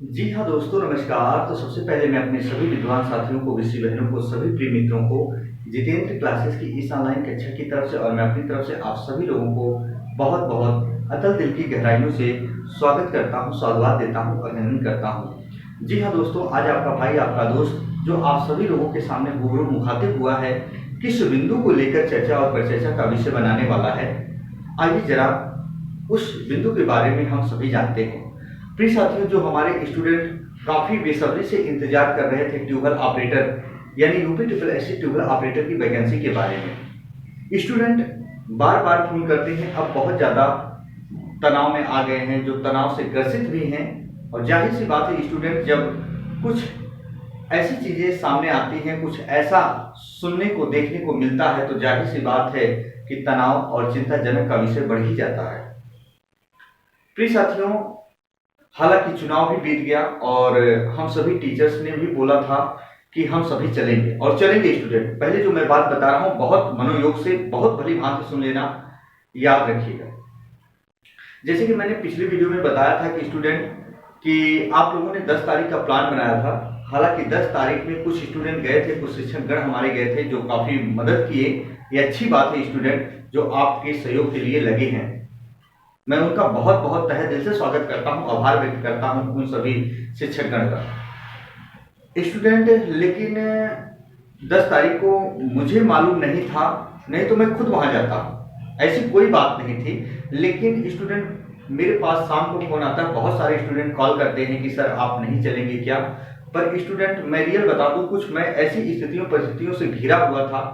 जी हाँ दोस्तों, नमस्कार। तो सबसे पहले मैं अपने सभी विद्वान साथियों को, विषय बहनों को, सभी प्रिय मित्रों को जितेंद्र क्लासेस की इस ऑनलाइन कक्षा की तरफ से और मैं अपनी तरफ से आप सभी लोगों को बहुत बहुत अतल दिल की गहराइयों से स्वागत करता हूँ, साधुवाद देता हूँ, अभिनंदन करता हूँ। जी हाँ दोस्तों, आज आपका भाई, आपका दोस्त जो आप सभी लोगों के सामने रूबरू मुखातिब हुआ है, किस बिंदु को लेकर चर्चा और परिचर्चा का विषय बनाने वाला है, आइए जरा उस बिंदु के बारे में हम सभी जानते हैं। प्रिय साथियों, जो हमारे स्टूडेंट काफी बेसब्री से इंतजार कर रहे थे ट्यूबवेल ऑपरेटर यानी UP triple SC tubewell operator की वैकेंसी के बारे में, स्टूडेंट बार बार फोन करते हैं। अब बहुत ज्यादा तनाव में आ गए हैं, जो तनाव से ग्रसित भी हैं, और जाहिर सी बात है स्टूडेंट जब कुछ ऐसी चीजें सामने आती हैं, कुछ ऐसा सुनने को देखने को मिलता है, तो जाहिर सी बात है कि तनाव और चिंताजनक का विषय बढ़ ही जाता है। प्रिय साथियों, हालांकि चुनाव भी बीत गया और हम सभी टीचर्स ने भी बोला था कि हम सभी चलेंगे और चलेंगे। स्टूडेंट, पहले जो मैं बात बता रहा हूं बहुत मनोयोग से, बहुत भली भांति सुन लेना, याद रखिएगा। जैसे कि मैंने पिछली वीडियो में बताया था कि स्टूडेंट कि आप लोगों ने 10 तारीख का प्लान बनाया था। हालांकि 10 तारीख में कुछ स्टूडेंट गए थे, कुछ शिक्षकगण हमारे गए थे जो काफी मदद किए। ये अच्छी बात है स्टूडेंट जो आपके सहयोग के लिए लगे हैं। मैं उनका बहुत बहुत तहे दिल से स्वागत करता हूं, आभार व्यक्त करता हूं उन सभी शिक्षकगण का। स्टूडेंट, लेकिन 10 तारीख को मुझे मालूम नहीं था, नहीं तो मैं खुद वहां जाता, ऐसी कोई बात नहीं थी। लेकिन स्टूडेंट मेरे पास शाम को फोन आता है, बहुत सारे स्टूडेंट कॉल करते हैं कि सर आप नहीं चलेंगे क्या। पर स्टूडेंट मैं रियल बता दूं, कुछ मैं ऐसी स्थितियों परिस्थितियों से घिरा हुआ था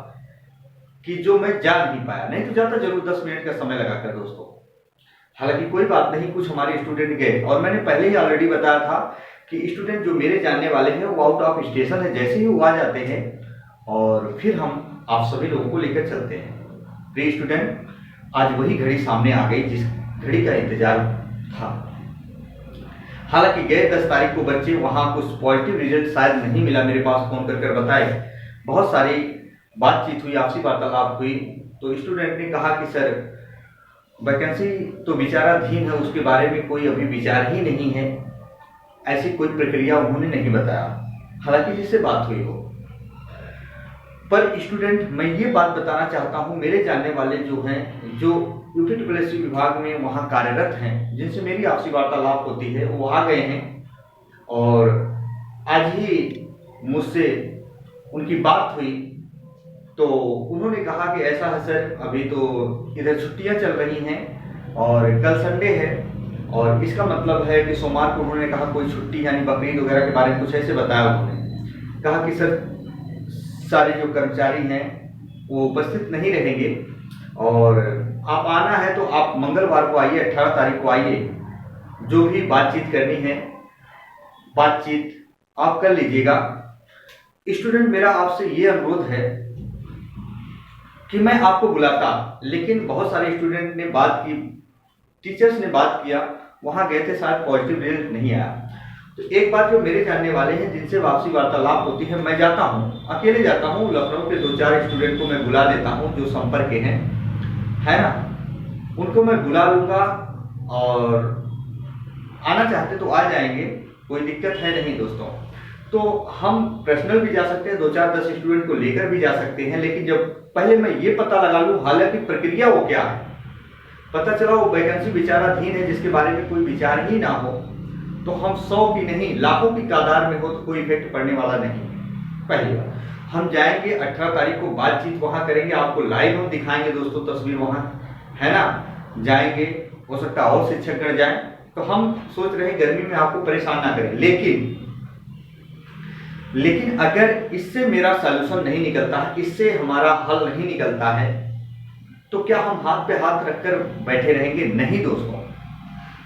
कि जो मैं जा नहीं पाया, नहीं तो जाता जरूर 10 मिनट का समय लगाकर दोस्तों। हालांकि कोई बात नहीं, कुछ हमारे स्टूडेंट गए और मैंने पहले ही ऑलरेडी बताया था कि स्टूडेंट जो मेरे जानने वाले हैं वो आउट ऑफ स्टेशन है, जैसे ही वो आ जाते हैं और फिर हम आप सभी लोगों को लेकर चलते हैं। प्रिय स्टूडेंट, आज वही घड़ी सामने आ गई जिस घड़ी का इंतजार था। हालांकि गए 10 तारीख को बच्चे, वहां कुछ पॉजिटिव रिजल्ट शायद नहीं मिला, मेरे पास फोन कर बताए। बहुत सारी बातचीत हुई, आपसी वार्तालाप हुई, तो स्टूडेंट ने कहा कि सर वैकेंसी तो विचाराधीन है, उसके बारे में कोई अभी विचार ही नहीं है, ऐसी कोई प्रक्रिया उन्होंने नहीं बताया, हालांकि जिससे बात हुई हो। पर स्टूडेंट मैं ये बात बताना चाहता हूं, मेरे जानने वाले जो हैं, जो यूपी ट्रिपल एससी विभाग में वहां कार्यरत हैं, जिनसे मेरी आपसी वार्तालाप होती है, वो आ गए हैं और आज ही मुझसे उनकी बात हुई। तो उन्होंने कहा कि ऐसा है सर, अभी तो इधर छुट्टियां चल रही हैं और कल संडे है, और इसका मतलब है कि सोमवार को उन्होंने कहा कोई छुट्टी यानी बकरीद वगैरह के बारे में कुछ ऐसे बताया। उन्होंने कहा कि सर सारे जो कर्मचारी हैं वो उपस्थित नहीं रहेंगे और आप आना है तो आप मंगलवार को आइए, 18 तारीख को आइए, जो भी बातचीत करनी है बातचीत आप कर लीजिएगा। स्टूडेंट, मेरा आपसे ये अनुरोध है कि मैं आपको बुलाता, लेकिन बहुत सारे स्टूडेंट ने बात की, टीचर्स ने बात किया, वहां गए थे, शायद पॉजिटिव रिजल्ट नहीं आया। तो एक बार जो मेरे जानने वाले हैं, जिनसे वापसी वार्तालाप होती है, मैं जाता हूं, अकेले जाता हूं, लखनऊ के 2-4 स्टूडेंट को मैं बुला देता हूं जो संपर्क के हैं, है ना, उनको मैं बुला लूंगा और आना चाहते तो आ जाएंगे, कोई दिक्कत है नहीं दोस्तों। तो हम पर्सनल भी जा सकते हैं, 2-4-10 स्टूडेंट को लेकर भी जा सकते हैं, लेकिन जब पहले मैं ये पता लगा लूं हालांकि प्रक्रिया वो क्या है, पता चला वो वैकेंसी विचाराधीन है जिसके बारे में कोई विचार ही ना हो, तो हम 100 की नहीं लाखों की तादाद में हो तो कोई इफेक्ट पड़ने वाला नहीं। पहली बार हम जाएंगे 18 तारीख को, बातचीत वहां करेंगे, आपको लाइव हम दिखाएंगे दोस्तों, तस्वीर वहां, है ना, जाएंगे, हो सकता है और शिक्षकगण जाए, तो हम सोच रहे हैं गर्मी में आपको परेशान ना करें। लेकिन अगर इससे मेरा सॉल्यूशन नहीं निकलता है, इससे हमारा हल नहीं निकलता है, तो क्या हम हाथ पे हाथ रखकर बैठे रहेंगे? नहीं दोस्तों,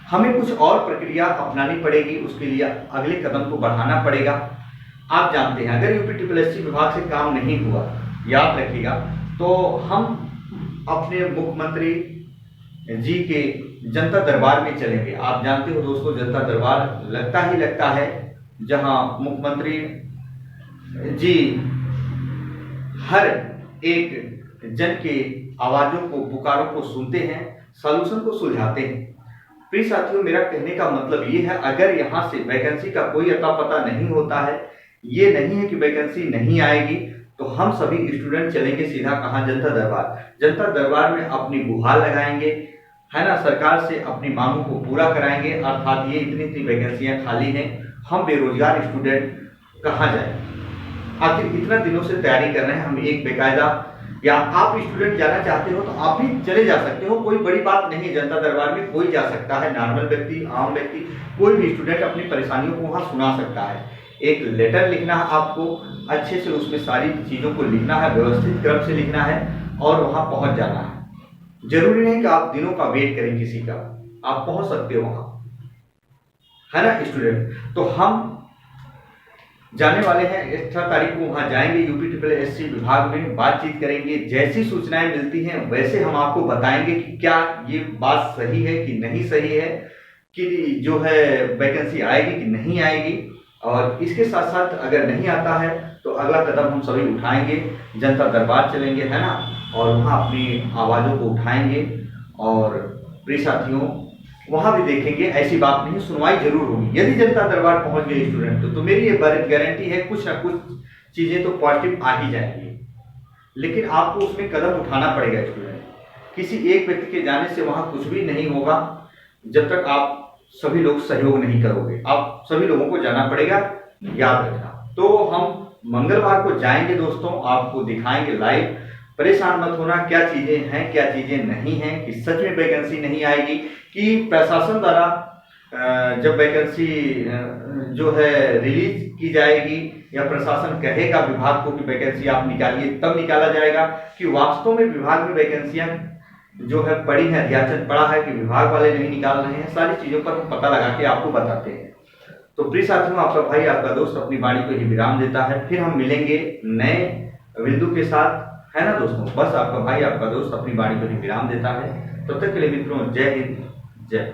हमें कुछ और प्रक्रिया अपनानी पड़ेगी, उसके लिए अगले कदम को बढ़ाना पड़ेगा। आप जानते हैं अगर यूपी ट्रिपल एससी विभाग से काम नहीं हुआ, याद रखिएगा, तो हम अपने मुख्यमंत्री जी के जनता दरबार में चलेंगे। आप जानते हो दोस्तों, जनता दरबार लगता ही लगता है जहां मुख्यमंत्री जी हर एक जन के आवाजों को, पुकारों को सुनते हैं, सॉल्यूशन को सुलझाते हैं। प्रिय साथियों, मेरा कहने का मतलब ये है, अगर यहाँ से वैकेंसी का कोई अता पता नहीं होता है, ये नहीं है कि वैकेंसी नहीं आएगी, तो हम सभी स्टूडेंट चलेंगे सीधा कहाँ? जनता दरबार। जनता दरबार में अपनी गुहार लगाएंगे, है ना, सरकार से अपनी मांगों को पूरा कराएंगे, अर्थात ये इतनी इतनी वैकेंसियां खाली हैं, हम बेरोजगार स्टूडेंट कहाँ जाएं? आखिर इतना दिनों से तैयारी कर रहे हैं हम एक बेकायदा, या आप स्टूडेंट जाना चाहते हो तो आप भी चले जा सकते हो, कोई बड़ी बात नहीं है। जनता दरबार में कोई जा सकता है, नॉर्मल व्यक्ति, आम व्यक्ति, कोई भी स्टूडेंट अपनी परेशानियों को वहाँ सुना सकता है। एक लेटर लिखना है आपको, अच्छे से उसमें सारी चीज़ों को लिखना है, व्यवस्थित क्रम से लिखना है और वहाँ पहुँच जाना है। जरूरी नहीं कि आप दिनों का वेट करें किसी का, आप पहुँच सकते हो वहाँ, है ना स्टूडेंट। तो हम जाने वाले हैं 18 तारीख को, वहां जाएंगे, यूपी विभाग में बातचीत करेंगे। जैसी सूचनाएं मिलती हैं वैसे हम आपको बताएंगे कि क्या ये बात सही है कि नहीं सही है, कि जो है वैकेंसी आएगी कि नहीं आएगी। और इसके साथ साथ अगर नहीं आता है तो अगला कदम हम सभी उठाएंगे, जनता दरबार चलेंगे, है ना, और वहाँ अपनी आवाज़ों को उठाएंगे। और प्रिय साथियों, वहां भी देखेंगे, ऐसी बात नहीं, सुनवाई जरूर होगी। यदि जनता दरबार पहुंच गए स्टूडेंट तो मेरी ये गारंटी है, कुछ ना कुछ चीजें तो पॉजिटिव आ ही जाएंगी, लेकिन आपको उसमें कदम उठाना पड़ेगा स्टूडेंट। किसी एक व्यक्ति के जाने से वहां कुछ भी नहीं होगा जब तक आप सभी लोग सहयोग नहीं करोगे। आप सभी लोगों को जाना पड़ेगा, याद रखना। तो हम मंगलवार को जाएंगे दोस्तों, आपको दिखाएंगे लाइव। परेशान मत होना, क्या चीजें हैं क्या चीजें नहीं हैं, कि सच में वैकेंसी नहीं आएगी, कि प्रशासन द्वारा जब वैकेंसी जो है रिलीज की जाएगी, या प्रशासन कहेगा विभाग को कि वैकेंसी आप निकालिए, तब निकाला जाएगा, कि वास्तव में विभाग में वैकेंसियां जो है पड़ी है, अध्याचन पड़ा है, कि विभाग वाले नहीं निकाल रहे हैं। सारी चीजों पर हम पता लगा के आपको बताते हैं। तो प्रिय साथियों, आपका भाई, आपका दोस्त अपनी वाणी को ही विराम देता है। फिर हम मिलेंगे नए बिंदु के साथ, है ना दोस्तों। बस आपका भाई, आपका दोस्त अपनी वाणी को ही विराम देता है। तब तक के लिए मित्रों, जय हिंद, जय।